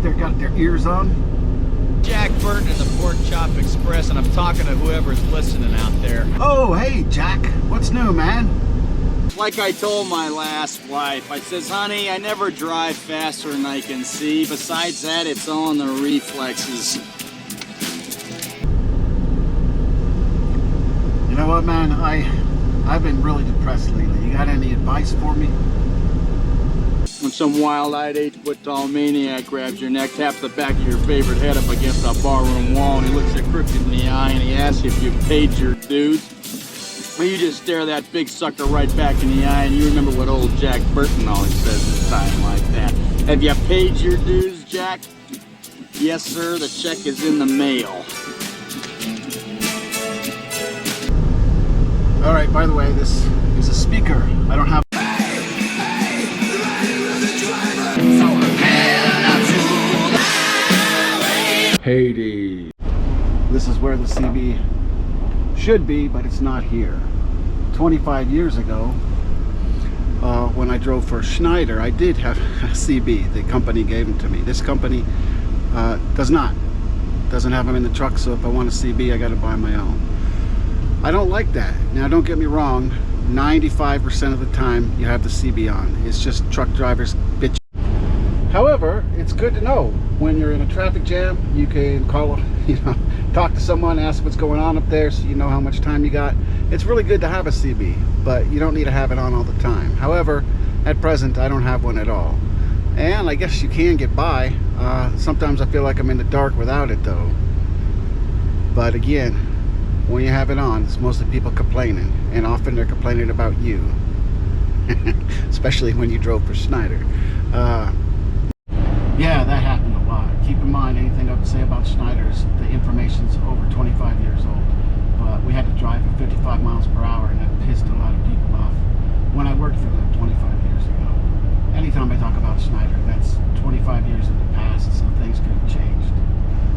there got their ears on. Jack Burton in the Pork Chop Express, and I'm talking to whoever's listening out there. Oh, hey, Jack. What's new, man? Like I told my last wife, I says, honey, I never drive faster than I can see. Besides that, it's all in the reflexes. You know what, man? I've been really depressed lately. You got any advice for me? When some wild-eyed 8-foot-tall maniac grabs your neck, taps the back of your favorite head up against a barroom wall, and he looks you crooked in the eye, and he asks you if you've paid your dues, well, you just stare that big sucker right back in the eye, and you remember what old Jack Burton always says at a time like that. Have you paid your dues, Jack? Yes, sir, the check is in the mail. All right, by the way, this is a speaker. I don't have... Hades. This is where the CB should be, but it's not here. 25 years ago, when I drove for Schneider, I did have a CB. The company gave them to me. This company doesn't have them in the truck, so if I want a CB, I got to buy my own. I don't like that. Now, don't get me wrong, 95% of the time you have the CB on. It's just truck drivers bitch. However, it's good to know when you're in a traffic jam, you can call, talk to someone, ask what's going on up there so you know how much time you got. It's really good to have a CB, but you don't need to have it on all the time. However, at present, I don't have one at all. And I guess you can get by. Sometimes I feel like I'm in the dark without it though. But again, when you have it on, it's mostly people complaining, and often they're complaining about you. Especially when you drove for Schneider. Yeah, that happened a lot. Keep in mind, anything I would say about Schneider's, the information's over 25 years old. But we had to drive at 55 miles per hour, and that pissed a lot of people off when I worked for them 25 years ago. Anytime I talk about Schneider, that's 25 years in the past, so things could have changed.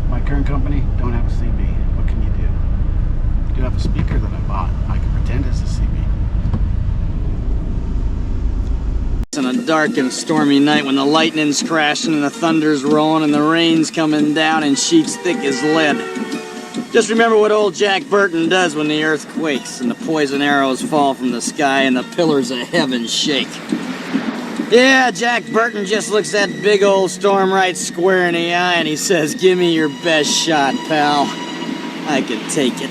My current company don't have a CB. What can you do? I do have a speaker that I bought. I can pretend it's a CB. On a dark and stormy night when the lightning's crashing and the thunder's rolling and the rain's coming down in sheets thick as lead. Just remember what old Jack Burton does when the earth quakes and the poison arrows fall from the sky and the pillars of heaven shake. Yeah, Jack Burton just looks that big old storm right square in the eye and he says, "Give me your best shot, pal. I can take it."